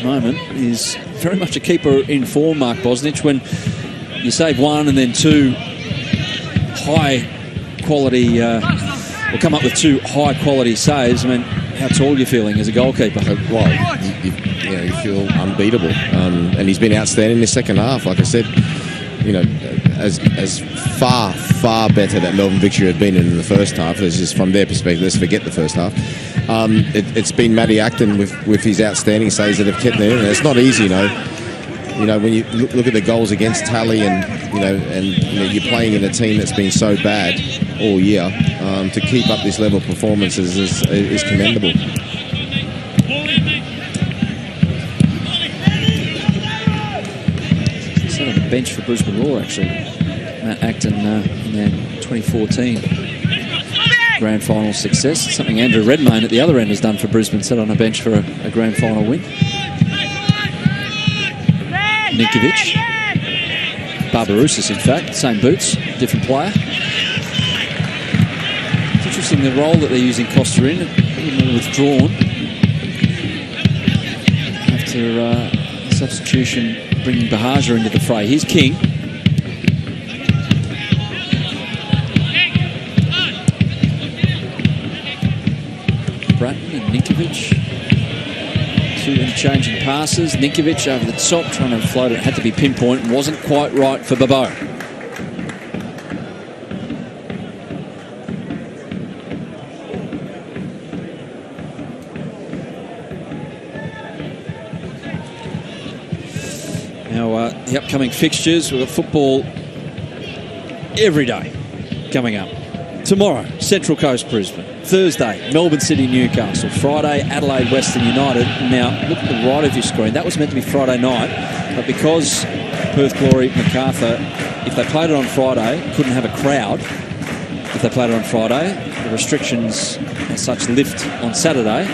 moment is very much a keeper in form, Mark Bosnich. When you save one and then two high-quality, or come up with two high-quality saves, I mean, how tall are you feeling as a goalkeeper? Well, you feel unbeatable. And he's been outstanding in the second half. Like I said, as far better that Melbourne Victory had been in the first half. It's just from their perspective, let's forget the first half. It's been Matty Acton with his outstanding saves that have kept them in. It's not easy, when you look at the goals against tally, and you're playing in a team that's been so bad all year, to keep up this level of performance is commendable. Sat on the bench for Brisbane Roar, actually. Matt Acton in their 2014 grand final success. It's something Andrew Redmayne at the other end has done for Brisbane, sat on a bench for a grand final win. Ninkovic. Barbarousis, in fact. Same boots, different player. It's interesting the role that they're using Costa in, a little more withdrawn. After substitution, bringing Bahaja into the fray. Here's King. Bratton and Ninkovic. Two interchanging passes. Ninkovic over the top, trying to float it. Had to be pinpoint. Wasn't quite right for Babou. Now, the upcoming fixtures, we've got football every day coming up. Tomorrow, Central Coast Brisbane. Thursday, Melbourne City Newcastle. Friday, Adelaide Western United. Now, look at the right of your screen. That was meant to be Friday night, but because Perth Glory, Macarthur, if they played it on Friday, couldn't have a crowd. If they played it on Friday, the restrictions as such lift on Saturday.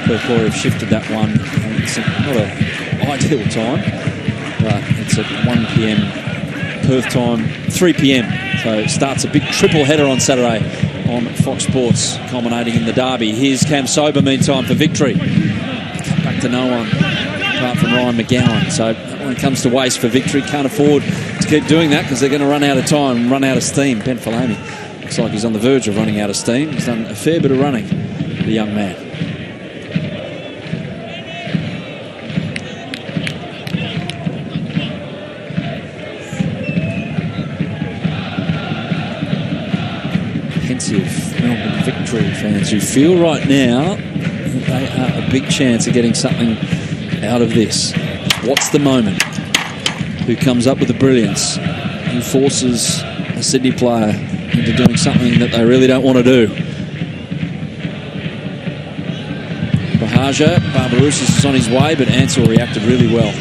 Perth Glory have shifted that one. It's not an ideal time, but it's at 1 p.m. Perth time, 3 p.m. So it starts a big triple header on Saturday on Fox Sports, culminating in the derby. Here's Cam Sober, meantime, for Victory. Cut back to no one, apart from Ryan McGowan. So that one comes to waste for Victory. Can't afford to keep doing that because they're going to run out of time, run out of steam. Ben Falami looks like he's on the verge of running out of steam. He's done a fair bit of running, the young man. Melbourne Victory fans who feel right now that they are a big chance of getting something out of this. What's the moment? Who comes up with the brilliance? Who forces a Sydney player into doing something that they really don't want to do? Bahaja, Barbarousis is on his way, but Ansell reacted really well.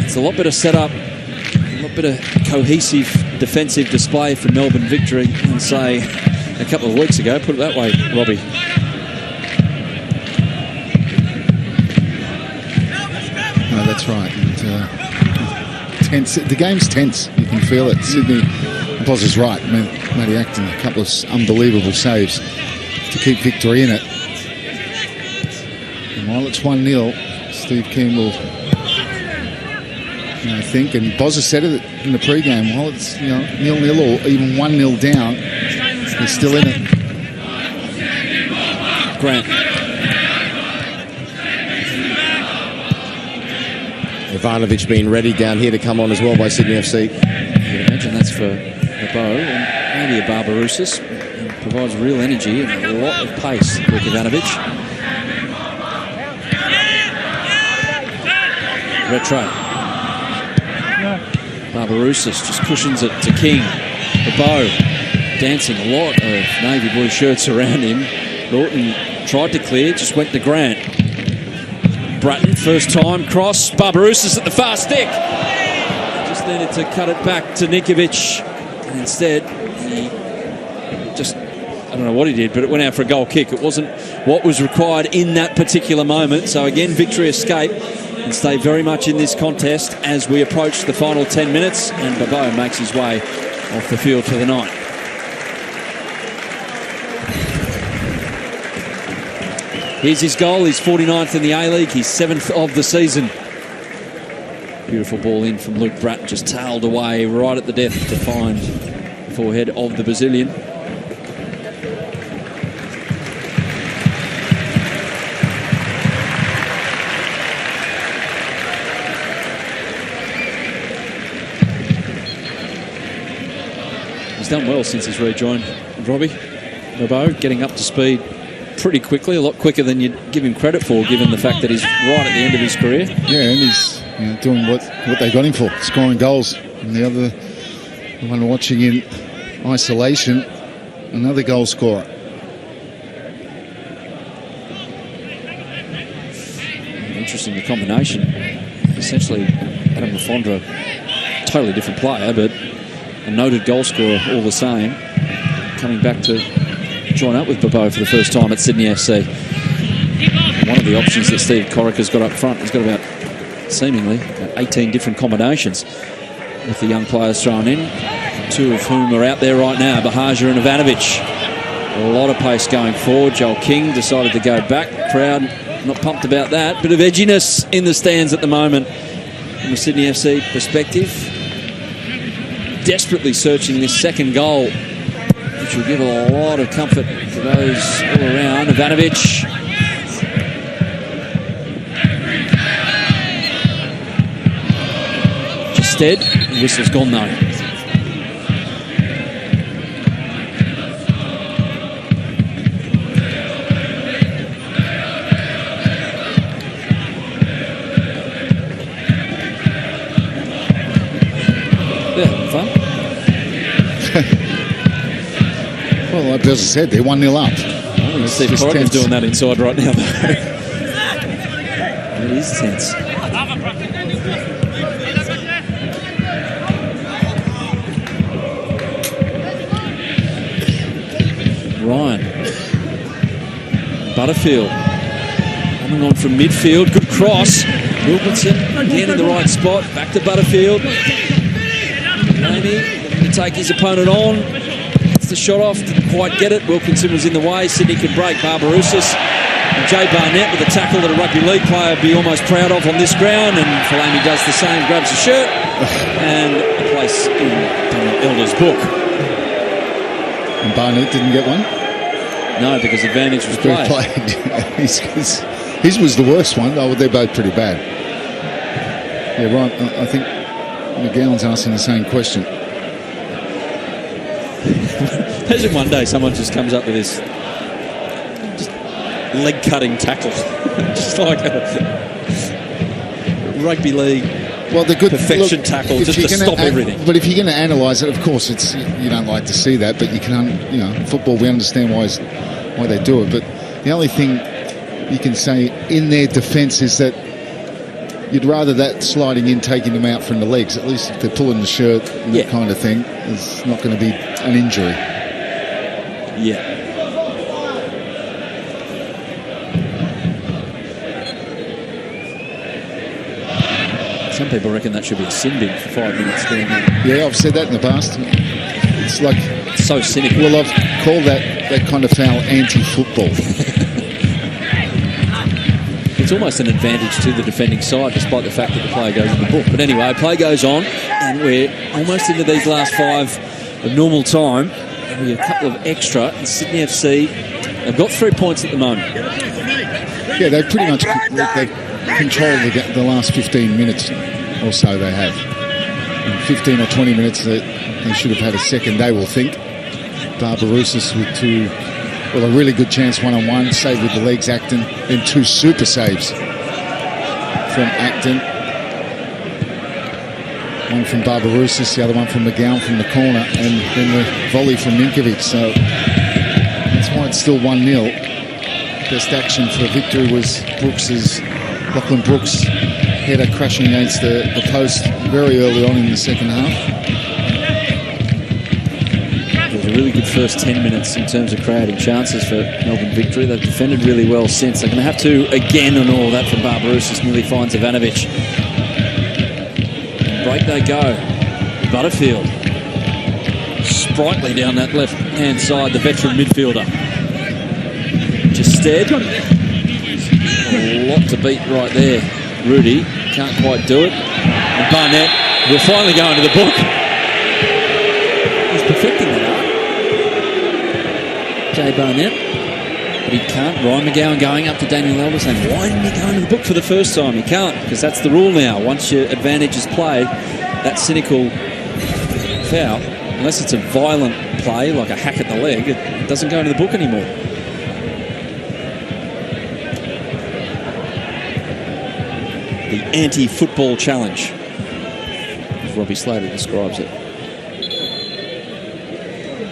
It's a lot better setup, a lot better cohesive defensive display from Melbourne Victory than, say, a couple of weeks ago. Put it that way, Robbie. No, that's right. Tense. The game's tense. You can feel it. Sydney, Boz is right. Matty Acton, a couple of unbelievable saves to keep Victory in it. And while it's 1-0, Steve Keane will, I think, and Boz has said it in the pre-game, while it's 0-0 or even 1-0 down, they're still in it. Grant. Ivanovic being ready down here to come on as well by Sydney FC. You can imagine that's for Babou and maybe a Barbarousis. It provides real energy and a lot of pace, Rick Ivanovic. Retro. Barbarousis just cushions it to King. Babou dancing a lot of navy blue shirts around him. Norton tried to clear, just went to Grant. Bratton, first time, cross. Barbarousis at the far stick. Just needed to cut it back to Ninkovic. And instead, he just, I don't know what he did, but it went out for a goal kick. It wasn't what was required in that particular moment. So again, Victory escape and stay very much in this contest as we approach the final 10 minutes. And Babou makes his way off the field for the night. Here's his goal. He's 49th in the A-League. He's 7th of the season. Beautiful ball in from Luke Bratt, just tailed away right at the death to find the forehead of the Brazilian. He's done well since he's rejoined Robbie Bobo, getting up to speed pretty quickly, a lot quicker than you'd give him credit for, given the fact that he's right at the end of his career. Yeah, and he's doing what they got him for, scoring goals. And the one watching in isolation, another goal scorer. Interesting, the combination. Essentially, Adam Lafondra, totally different player, but a noted goal scorer all the same, coming back to join up with Bobo for the first time at Sydney FC. One of the options that Steve Corica's got up front, he's got about, seemingly, 18 different combinations with the young players thrown in, two of whom are out there right now, Bahaja and Ivanovic. A lot of pace going forward. Joel King decided to go back. Crowd not pumped about that. Bit of edginess in the stands at the moment from the Sydney FC perspective. Desperately searching this second goal, which will give a lot of comfort to those all around. Ivanovic. Just dead. The whistle's gone though. Yeah, fun. Well, like as I said, they're 1-0 up. Oh, Steve Corica's doing that inside right now, though. It is tense. Ryan. Butterfield. Coming on from midfield. Good cross. Wilkinson again in the right spot. Back to Butterfield. Amy to take his opponent on. Gets the shot off. Didn't quite get it. Wilkinson was in the way. Sydney could break. Barbarousis. And Jay Barnett with a tackle that a rugby league player would be almost proud of on this ground. And Falami does the same. Grabs the shirt. And a place in Daniel Elder's book. And Barnett didn't get one? No, because advantage was played. His was the worst one. Oh, they're both pretty bad. Yeah, right. I think McGowan's asking the same question. Imagine one day someone just comes up with this just leg-cutting tackle. Just like a rugby league perfection tackle just to stop everything. But if you're going to analyse it, of course, it's you don't like to see that, but you can, football, we understand why they do it. But the only thing you can say in their defence is that you'd rather that sliding in, taking them out from the legs. At least if they're pulling the shirt and that kind of thing, it's not going to be an injury. Yeah. Some people reckon that should be a sin bin for 5 minutes doing that. Yeah, I've said that in the past. It's like... It's so cynical. Well, I've called that kind of foul anti-football. It's almost an advantage to the defending side, despite the fact that the play goes in the book. But anyway, play goes on, and we're almost into these last 5 of normal time. Maybe a couple of extra. And Sydney FC, they've got 3 points at the moment. Yeah, they've pretty much controlled the last 15 minutes or so they have. In 15 or 20 minutes, they should have had a second, they will think. Barbarousis with a really good chance one-on-one, save with the legs, Acton, then 2 super saves from Acton. One from Barbarousis, the other one from McGowan from the corner, and then the volley from Ninkovic. So that's why it's still 1-0. Best action for victory was Lachlan Brooks' header crashing against the post very early on in the second half. It was a really good first 10 minutes in terms of creating chances for Melbourne Victory. They've defended really well since. They're going to have to again, and all that from Barbarousis nearly finds Ivanovic. Break they go. Butterfield. Sprightly down that left-hand side, the veteran midfielder. Just stead. A lot to beat right there. Rudy can't quite do it. And Barnett will finally go into the book. He's perfecting that art. Jay Barnett. But he can't. Ryan McGowan going up to Daniel Elder saying, why didn't he go into the book for the first time? He can't, because that's the rule now. Once your advantage is played, that cynical foul, unless it's a violent play, like a hack at the leg, it doesn't go into the book anymore. The anti-football challenge, as Robbie Slater describes it.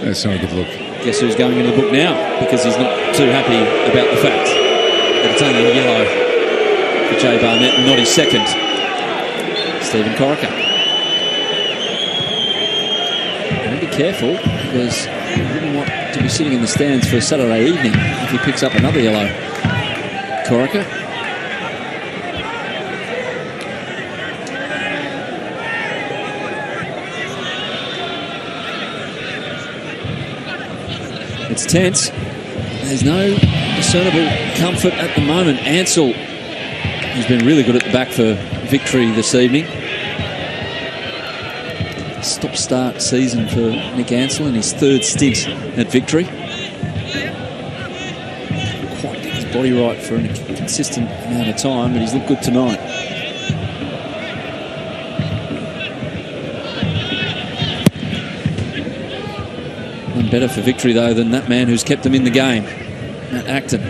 That's not a good look. Guess who's going into the book now? Because he's not too happy about the fact that it's only a yellow for Jay Barnett and not his second. Stephen Corica. And be careful, because he wouldn't want to be sitting in the stands for Saturday evening if he picks up another yellow. Corica. It's tense. There's no discernible comfort at the moment. Ansell has been really good at the back for Victory this evening. Stop-start season for Nick Ansell in his third stint at Victory. Quite get his body right for a consistent amount of time, but he's looked good tonight. None better for Victory, though, than that man who's kept them in the game, Matt Acton.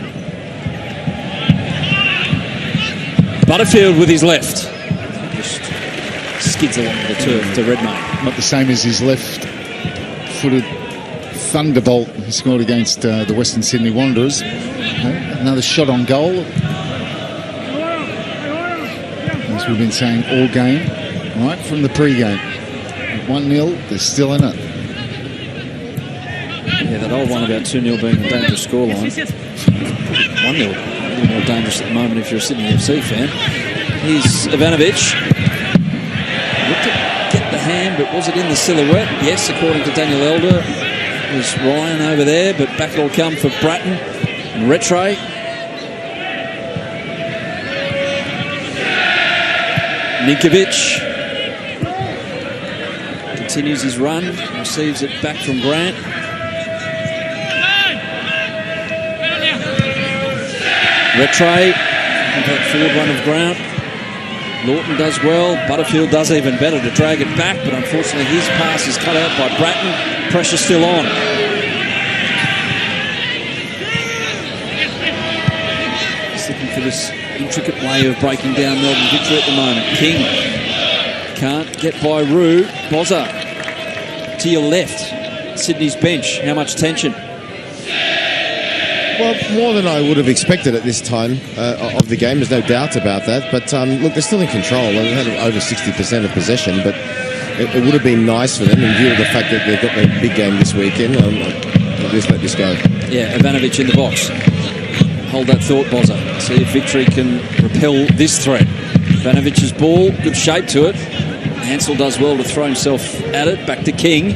Butterfield with his left. Just skids along the turf to Redmayne. Not the same as his left-footed thunderbolt he scored against the Western Sydney Wanderers. Another shot on goal. As we've been saying all game, right from the pre-game. 1-0, they're still in it. Yeah, that old one about 2-0 being a dangerous scoreline. 1-0, a little more dangerous at the moment if you're a Sydney FC fan. Here's Ivanovic. Looked to get the hand, but was it in the silhouette? Yes, according to Daniel Elder. It was Ryan over there, but back it'll come for Bratton and Rattray. Ninkovic continues his run, receives it back from Grant. Rattray, that forward run of Grant. Lawton does well. Butterfield does even better to drag it back, but unfortunately his pass is cut out by Bratton. Pressure still on. Just looking for this intricate way of breaking down Melbourne Victory at the moment. King can't get by Roo. Bozza to your left. Sydney's bench. How much tension? Well, more than I would have expected at this time of the game. There's no doubt about that. But look, they're still in control. They had over 60% of possession, but it would have been nice for them in view of the fact that they've got their big game this weekend. Just let this go. Yeah, Ivanovic in the box. Hold that thought, Bozza. See if Victory can repel this threat. Ivanovic's ball, good shape to it. Ansell does well to throw himself at it. Back to King.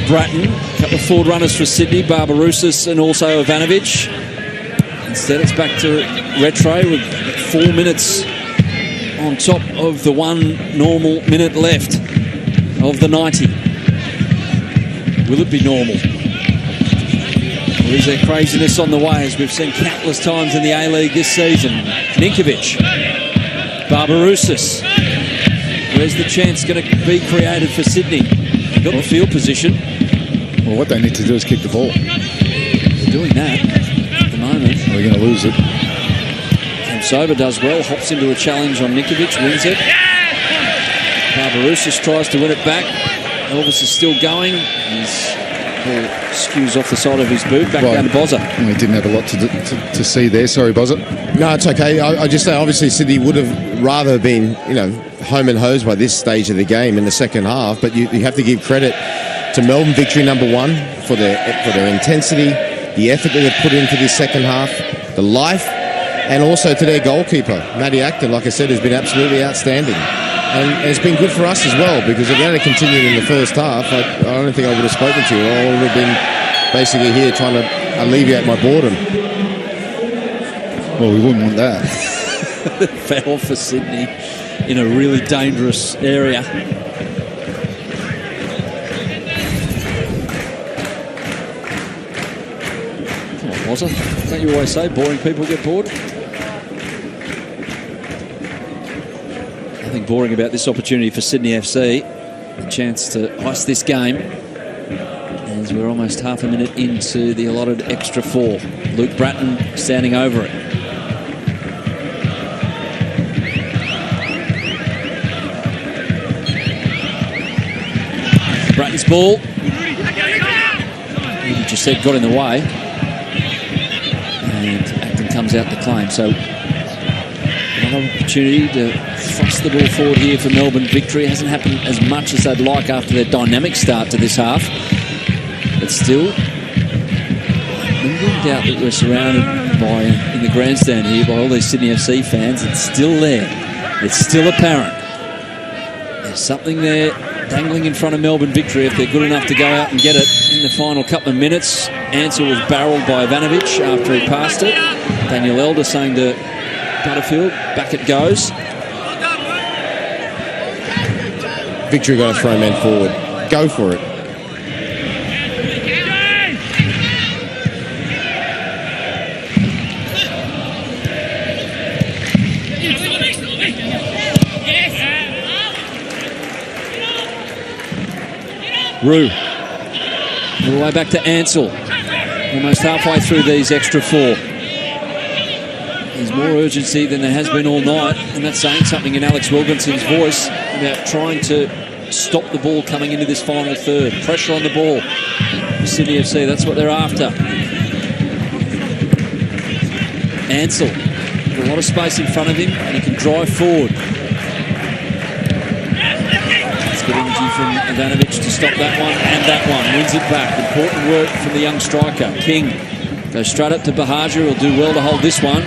Bratton, a couple of forward runners for Sydney, Barbarousis and also Ivanovic. Instead it's back to Rattray with 4 minutes on top of the 1 normal minute left of the 90. Will it be normal? Or is there craziness on the way, as we've seen countless times in the A-League this season? Ninkovic, Barbarousis. Where's the chance going to be created for Sydney? Got the field position. Well, what they need to do is kick the ball. They're doing that at the moment. They're going to lose it. Kamsova does well, hops into a challenge on Ninkovic, wins it. Barbarousis tries to win it back. Elvis is still going. His ball skews off the side of his boot, back down to Bozza. Well, he didn't have a lot to see there. Sorry, Bozza. No, it's okay. I just say, obviously, Sydney would have rather been, home and hosed by this stage of the game in the second half, but you have to give credit to Melbourne Victory number 1 for their intensity, the effort that they've put into this second half, the life, and also to their goalkeeper, Matty Acton, like I said, has been absolutely outstanding. And it's been good for us as well, because if they had continued in the first half, I don't think I would have spoken to you. I would have been basically here trying to alleviate my boredom. Well, we wouldn't want that. Foul for Sydney in a really dangerous area. Come on, Wazza. Don't you always say boring people get bored? Nothing boring about this opportunity for Sydney FC. A chance to ice this game as we're almost half a minute into the allotted extra 4. Luke Bratton standing over it. Bratton's ball. He just said got in the way. And Acton comes out to claim. So another opportunity to thrust the ball forward here for Melbourne Victory. Hasn't happened as much as they'd like after their dynamic start to this half. But still, no doubt that we're surrounded by, in the grandstand here, by all these Sydney FC fans. It's still there. It's still apparent. There's something there dangling in front of Melbourne Victory if they're good enough to go out and get it in the final couple of minutes. Ansell was barrelled by Ivanovic after he passed it. Daniel Elder saying to Butterfield, back it goes. Victory got to throw men forward. Go for it. Rue. All the way back to Ansell. Almost halfway through these extra 4. There's more urgency than there has been all night, and that's saying something in Alex Wilkinson's voice about trying to stop the ball coming into this final third. Pressure on the ball for Sydney FC. That's what they're after. Ansell. A lot of space in front of him, and he can drive forward. Good energy from Ivanovic to stop that one, and that one wins it back. Important work from the young striker. King goes straight up to Bahaja. He'll do well to hold this one.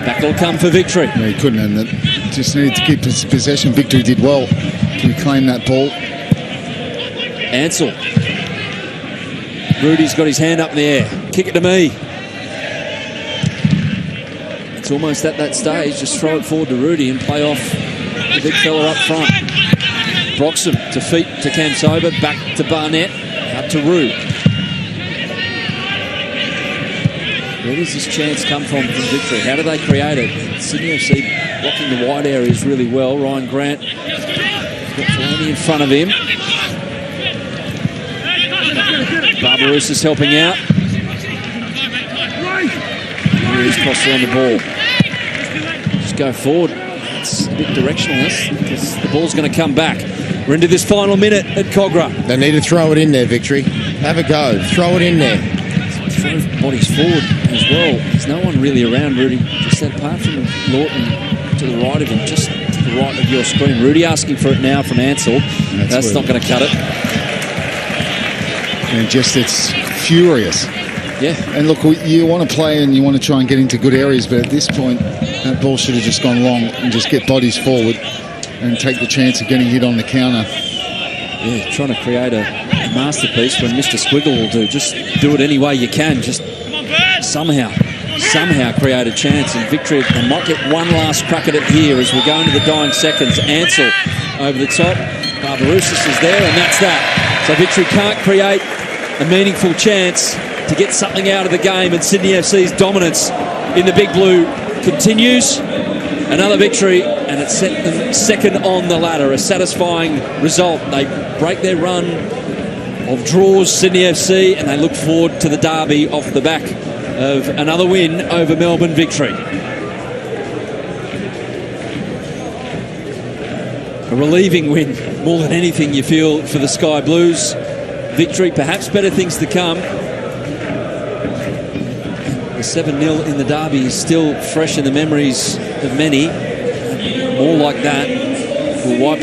Back will come for Victory. No, he couldn't, and that just needed to keep his possession. Victory did well to reclaim that ball. Ansell. Rudy's got his hand up in the air. Kick it to me. It's almost at that stage. Just throw it forward to Rudy and play off the big fella up front. Broxham to feet to Cam Sober, back to Barnett, up to Rue. Where does this chance come from Victory? How do they create it? Sydney FC blocking the wide areas really well. Ryan Grant got Delaney in front of him. Barbarousis helping out. Here's Costa on the ball. Just go forward. It's a bit directional, because the ball's going to come back. We're into this final minute at Cogra. They need to throw it in there, Victory. Have a go. Throw it in there. Throw bodies forward as well. There's no one really around Rudy. Just apart from Lawton to the right of him, just to the right of your screen. Rudy asking for it now from Ansell. That's not going to cut it. And just it's furious. Yeah. And look, you want to play and you want to try and get into good areas, but at this point, that ball should have just gone long and just get bodies forward and take the chance of getting hit on the counter. Yeah, trying to create a masterpiece when Mr. Squiggle will do. Just do it any way you can. Just somehow create a chance. And Victory, they might get one last crack at it here as we go into the dying seconds. Ansell over the top. Barbarousis is there, and that's that. So Victory can't create a meaningful chance to get something out of the game, and Sydney FC's dominance in the Big Blue continues. Another victory, and it set them second on the ladder. A satisfying result. They break their run of draws, Sydney FC, and they look forward to the derby off the back of another win over Melbourne Victory. A relieving win, more than anything, you feel, for the Sky Blues. Victory, perhaps better things to come. The 7-0 in the derby is still fresh in the memories of many. More like that will wipe it